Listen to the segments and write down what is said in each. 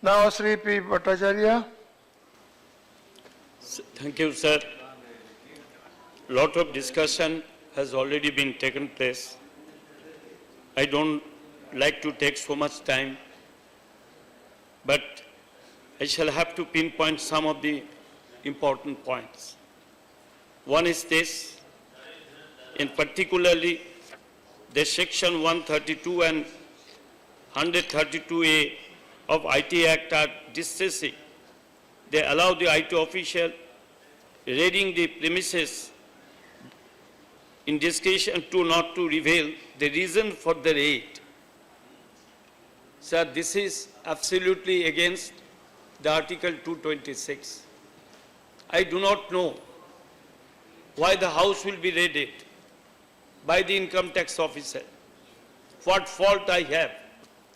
Now Sh.P. Bhattacharya. Thank you, sir. Lot of discussion has already been taken place. I don't like to take so much time, but I shall have to pinpoint some of the important points. One is this, in particularly the section 132 and 132A of IT Act are distressing. They allow the IT official raiding the premises in discretion to not to reveal the reason for the raid. Sir, this is absolutely against the Article 226. I do not know why the house will be raided by the income tax officer. What fault I have,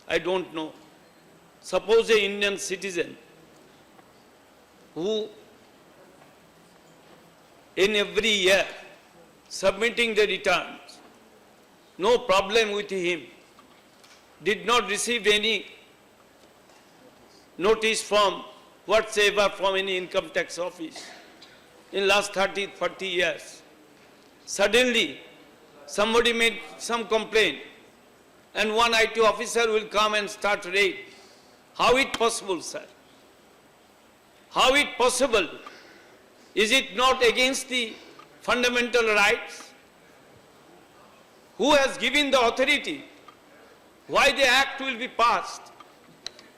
I don't know. Suppose an Indian citizen who in every year submitting the returns, no problem with him, did not receive any notice from whatsoever from any income tax office in last 30, 40 years. Suddenly, somebody made some complaint and one IT officer will come and start raid. How it possible, sir? How it possible? Is it not against the fundamental rights? Who has given the authority? Why the act will be passed?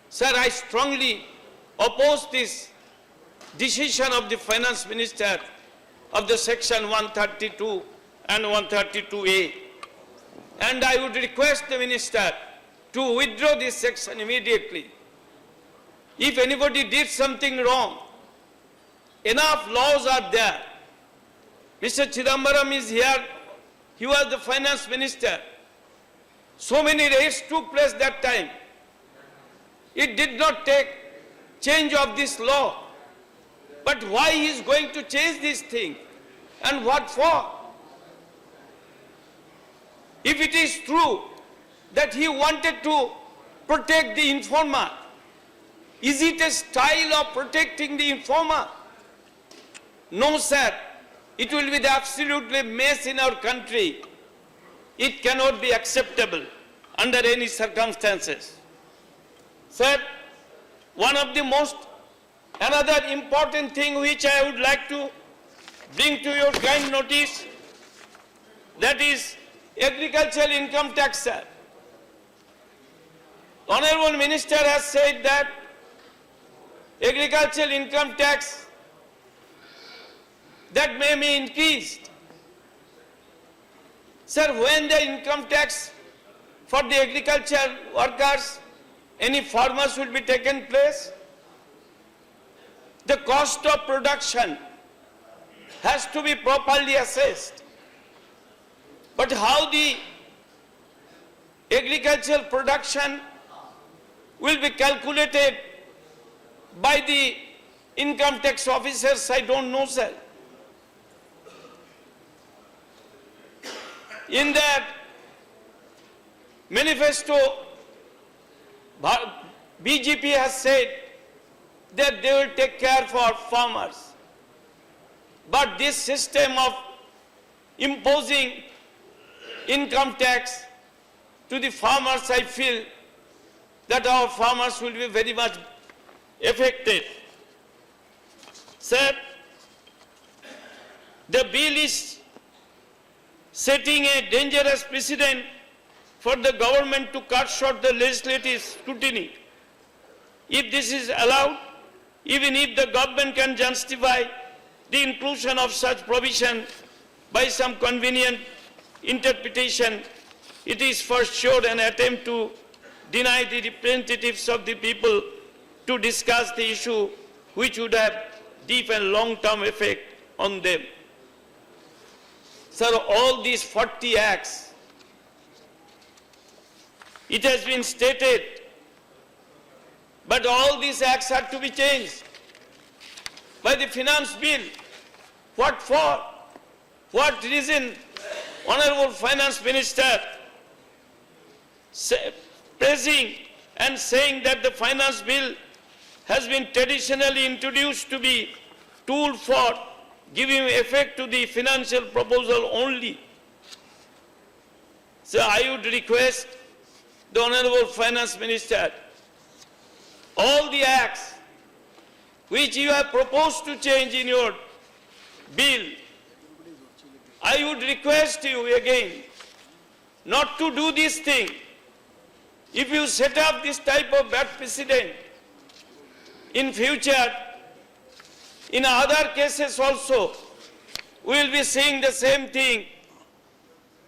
Sir, I strongly oppose this decision of the finance minister of the section 132 and 132A. And I would request the minister to withdraw this section immediately. If anybody did something wrong, enough laws are there. Mr. Chidambaram is here. He was the finance minister. So many raids took place that time. It did not take change of this law. But why he is going to change this thing? And what for? If it is true that he wanted to protect the informer, is it a style of protecting the informer? No, sir. It will be the absolutely mess in our country. It cannot be acceptable under any circumstances. Sir, one of the another important thing which I would like to bring to your kind notice, that is agricultural income tax, sir. Honorable Minister has said that agricultural income tax that may be increased. Sir, when the income tax for the agricultural workers, any farmers will be taken place, the cost of production has to be properly assessed. But how the agricultural production will be calculated by the income tax officers, I don't know, sir. In that manifesto, BJP has said that they will take care for farmers. But this system of imposing income tax to the farmers, I feel that our farmers will be very much affected. Sir, the bill is setting a dangerous precedent for the government to cut short the legislative scrutiny. If this is allowed, even if the government can justify the inclusion of such provision by some convenient interpretation, it is for sure an attempt to deny the representatives of the people to discuss the issue which would have deep and long-term effect on them. Sir, all these 40 acts, it has been stated, but all these acts had to be changed by the finance bill. What for? What reason? Honorable Finance Minister praising and saying that the finance bill has been traditionally introduced to be tool for giving effect to the financial proposal only. So I would request the Honorable Finance Minister, all the acts which you have proposed to change in your bill, I would request you again not to do this thing. If you set up this type of bad precedent, in future, in other cases also, we will be seeing the same thing,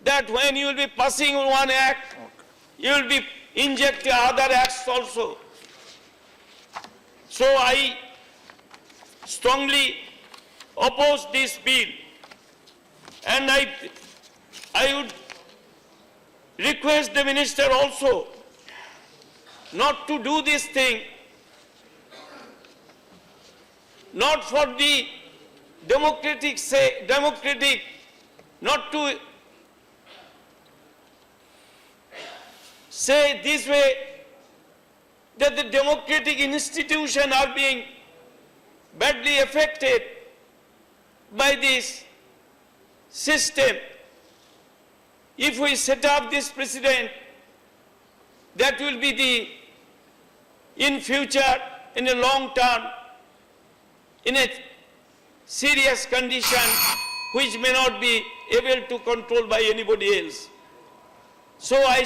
that when you will be passing one act, you will be injecting other acts also. So I strongly oppose this bill, and I would request the minister also not to do this thing, not for the democratic not to say this way that the democratic institutions are being badly affected by this system. If we set up this precedent, that will be the, in future, in a long term, in a serious condition which may not be able to control by anybody else. So I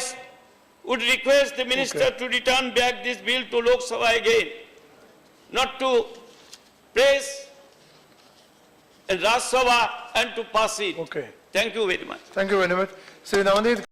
would request the minister to return back this bill to Lok Sabha again, not to place in Rajya Sabha and to pass it. Okay. Thank you very much. Thank you very much. Sri Navneet.